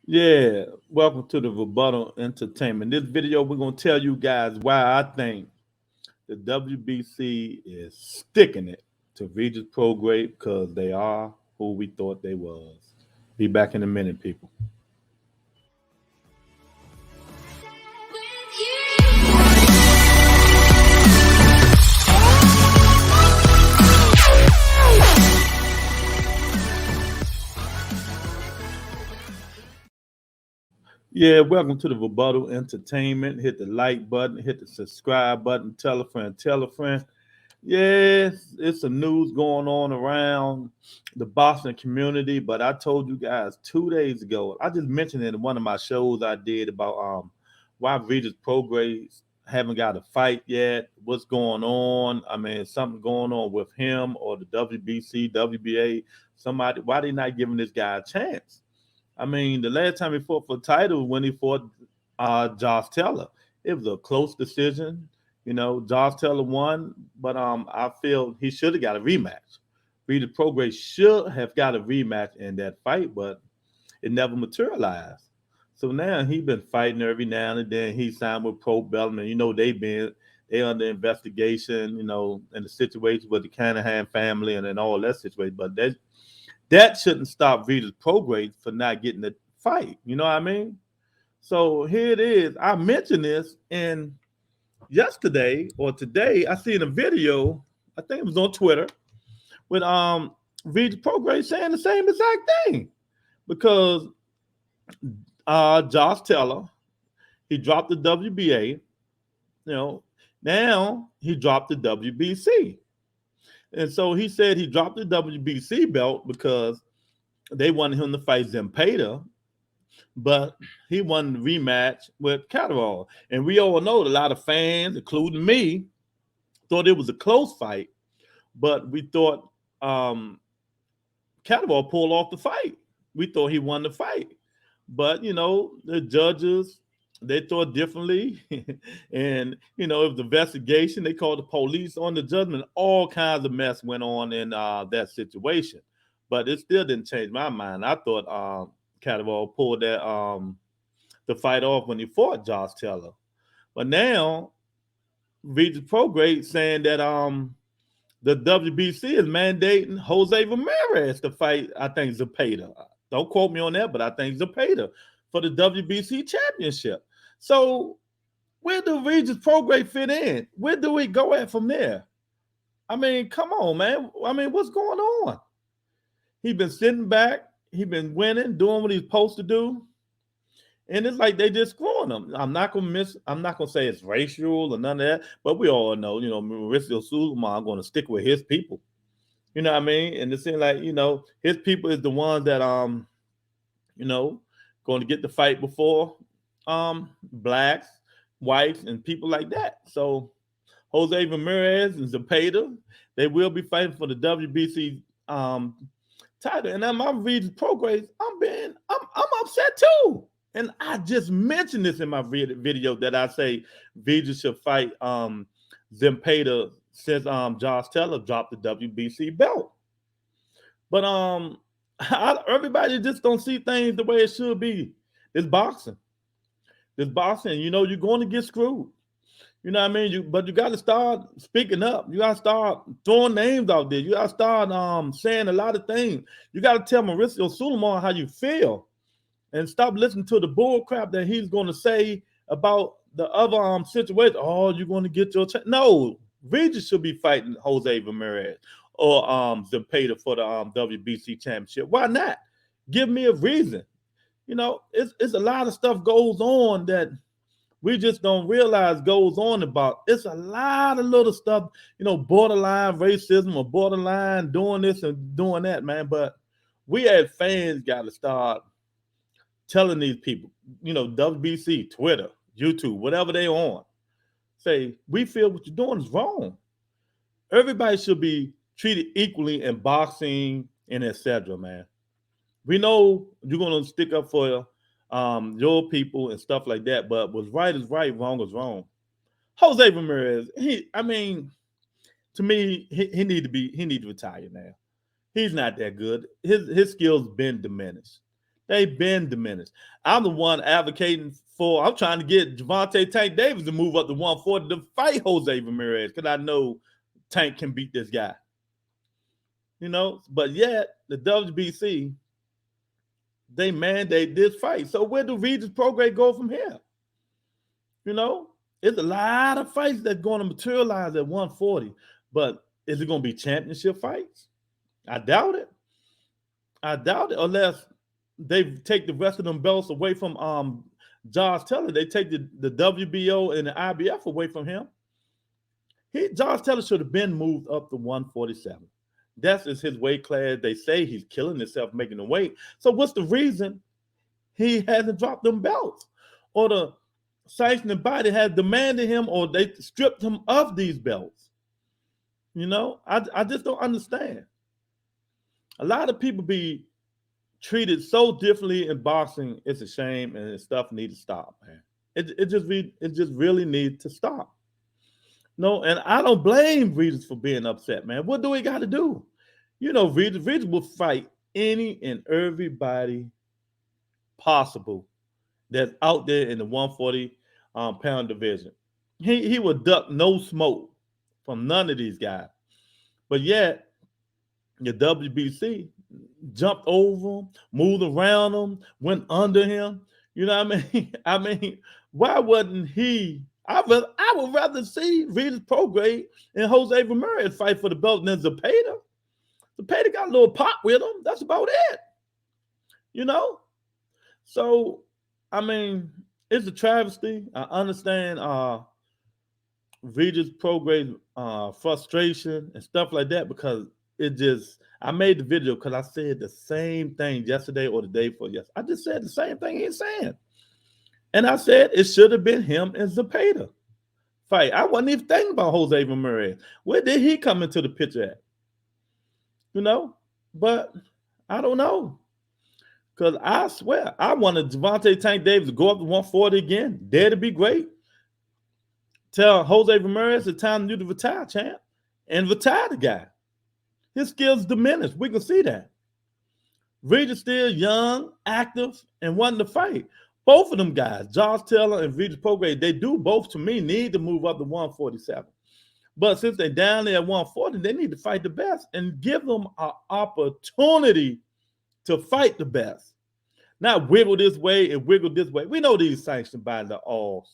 Yeah, welcome to the Rebuttal Entertainment. This video, we're gonna tell you guys why I think the WBC is sticking it to Regis Prograis because they are who we thought they was. Be back in a minute, people. Yeah, welcome to the Rebuttal Entertainment. Hit the like button, hit the subscribe button, tell a friend, tell a friend. Yes, it's some news going on around the Boston community, but I told you guys 2 days ago. I just mentioned it in one of my shows I did about why Regis Prograis haven't got a fight yet. What's going on? I mean, something going on with him or the WBC, WBA. Somebody, why they not giving this guy a chance? I mean, the last time he fought for the title when he fought Josh Taylor, it was a close decision. You know, Josh Taylor won, but I feel he should have got a rematch. Regis Prograis should have got a rematch in that fight, but it never materialized. So now he been fighting every now and then. He signed with Pro Bellum, and you know they under investigation. You know, in the situation with the Canahan family and then all that situation. But that shouldn't stop Regis Prograis for not getting the fight. You know what I mean? So here it is. I mentioned this in yesterday or today. I seen a video. I think it was on Twitter with Regis Prograis saying the same exact thing because Josh Taylor he dropped the WBA. You know, now he dropped the WBC. And so he said he dropped the WBC belt because they wanted him to fight Zempeda, but he won the rematch with Catterall. And we all know a lot of fans, including me, thought it was a close fight, but we thought Catterall pulled off the fight. We thought he won the fight. But, you know, the judges, they thought differently. And, you know, it was an investigation. They called the police on the judgment. All kinds of mess went on in that situation. But it still didn't change my mind. I thought Catterall pulled the fight off when he fought Josh Taylor. But now, Regis Prograis saying that the WBC is mandating Jose Ramirez to fight, I think, Zepeda. Don't quote me on that, but I think Zepeda for the WBC championship. So where do Regis Prograis fit in? Where do we go at from there? I mean, come on, man. I mean, what's going on? He been sitting back. He been winning, doing what he's supposed to do. And it's like they just screwing him. I'm not gonna say it's racial or none of that, but we all know, you know, Mauricio Sulaiman going to stick with his people. You know what I mean? And it seems like, you know, his people is the ones that you know, going to get the fight before blacks, whites, and people like that. So Jose Ramirez and Zepeda, they will be fighting for the WBC title. And I'm reading Prograis. I'm upset too. And I just mentioned this in my video that I say Regis should fight Zepeda since Josh Taylor dropped the WBC belt. But everybody just don't see things the way it should be. This boxing. This boxing, you know, you're going to get screwed. You know what I mean? But you got to start speaking up. You got to start throwing names out there. You got to start saying a lot of things. You got to tell Mauricio Sulaiman how you feel, and stop listening to the bull crap that he's going to say about the other situation. Oh, you're going to get your chance. No, Regis should be fighting Jose Ramirez or Zepeda for the WBC championship. Why not? Give me a reason. You know, it's a lot of stuff goes on that we just don't realize goes on about. It's a lot of little stuff, you know, borderline racism or borderline doing this and doing that, man. But we as fans got to start telling these people, you know, WBC, Twitter, YouTube, whatever they on, say, we feel what you're doing is wrong. Everybody should be treated equally in boxing and etc., man. We know you're gonna stick up for your people and stuff like that, but what's right is right, wrong is wrong. Jose Ramirez, I mean, to me, he need to retire now. He's not that good. His skills been diminished. They've been diminished. I'm the one advocating for. I'm trying to get Gervonta Tank Davis to move up to 140 to fight Jose Ramirez because I know Tank can beat this guy. You know, but yet the WBC, they mandate this fight. So where do Regis Prograis go from here? You know, it's a lot of fights that's going to materialize at 140, but is it going to be championship fights? I doubt it. I doubt it unless they take the rest of them belts away from Josh Taylor. They take the WBO and the IBF away from him. Josh Taylor should have been moved up to 147. That's just his weight class. They say he's killing himself making the weight. So what's the reason he hasn't dropped them belts? Or the sanctioning body has demanded him, or they stripped him of these belts? You know, I just don't understand. A lot of people be treated so differently in boxing. It's a shame, and stuff needs to stop, man. It just really needs to stop. No, and I don't blame Regis for being upset, man. What do we got to do? You know, Regis will fight any and everybody possible that's out there in the 140 pound division. He would duck no smoke from none of these guys. But yet, the WBC jumped over him, moved around him, went under him. You know what I mean? I mean, why wasn't he? I would rather see Regis Prograis and Jose Ramirez fight for the belt than Zepeda. Zepeda got a little pop with him. That's about it. You know? So, I mean, it's a travesty. I understand Regis Prograis' frustration and stuff like that, because I made the video because I said the same thing yesterday or the day before yesterday. I just said the same thing he's saying. And I said it should have been him and Zepeda fight. I wasn't even thinking about Jose Ramirez. Where did he come into the picture at? You know? But I don't know. Because I swear, I wanted Gervonta Tank Davis to go up to 140 again. Dare to be great. Tell Jose Ramirez it's time to retire, champ. And retire the guy. His skills diminished. We can see that. Regis still young, active, and wanting to fight. Both of them guys, Josh Taylor and Regis Prograis, they do both, to me, need to move up to 147. But since they're down there at 140, they need to fight the best and give them an opportunity to fight the best. Not wiggle this way and wiggle this way. We know these sanctioned bodies are all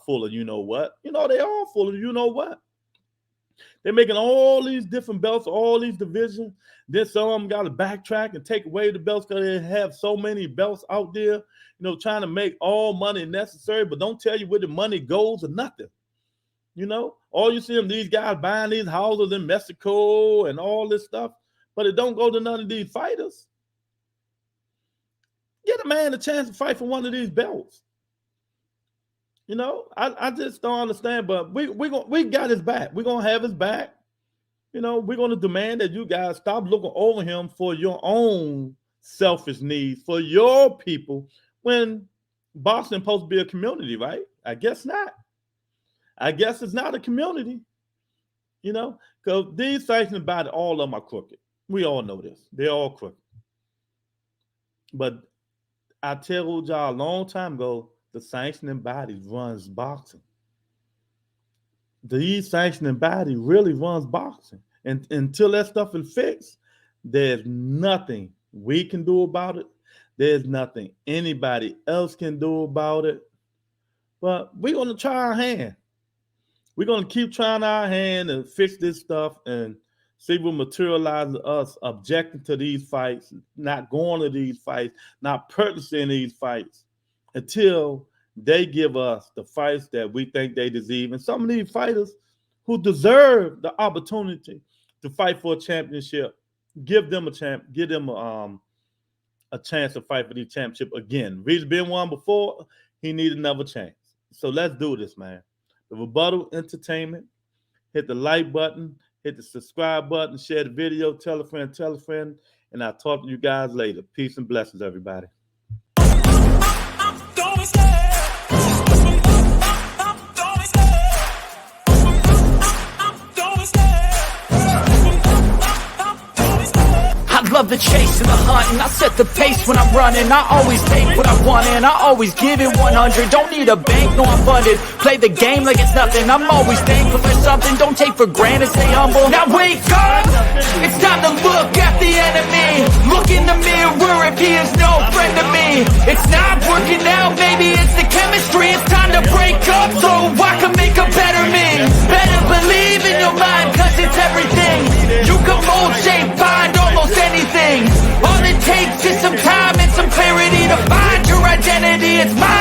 full of you know what. You know, they all full of you know what. They're making all these different belts, all these divisions. Then some of them got to backtrack and take away the belts because they have so many belts out there, you know, trying to make all money necessary, but don't tell you where the money goes or nothing. You know, all you see them, these guys buying these houses in Mexico and all this stuff, but it don't go to none of these fighters. Get a man a chance to fight for one of these belts. You know, I just don't understand, but we got his back. We're going to have his back. You know, we're going to demand that you guys stop looking over him for your own selfish needs, for your people, when boxing is supposed to be a community, right? I guess not. I guess it's not a community, you know, because these sanctioning bodies, all of them are crooked. We all know this. They're all crooked. But I told y'all a long time ago, the sanctioning body runs boxing. These sanctioning body really runs boxing. And until that stuff is fixed, there's nothing we can do about it. There's nothing anybody else can do about it. But we're going to try our hand. We're going to keep trying our hand and fix this stuff and see what materializes us objecting to these fights, not going to these fights, not purchasing these fights until they give us the fights that we think they deserve. And some of these fighters who deserve the opportunity to fight for a championship, give them a chance to fight for the championship again. Regis been one before, he needs another chance. So let's do this, man. The Rebuttal Entertainment. Hit the like button, hit the subscribe button, share the video, tell a friend, and I'll talk to you guys later. Peace and blessings, everybody. love the chase and the hunt, and I set the pace when I'm running. I always take what I want and I always give it 100. Don't need a bank, no I'm funded. Play the game like it's nothing. I'm always thankful for something. Don't take for granted, stay humble. Now wake up, it's time to look at the enemy. Look in the mirror if he is no friend to me. It's not working out, maybe it's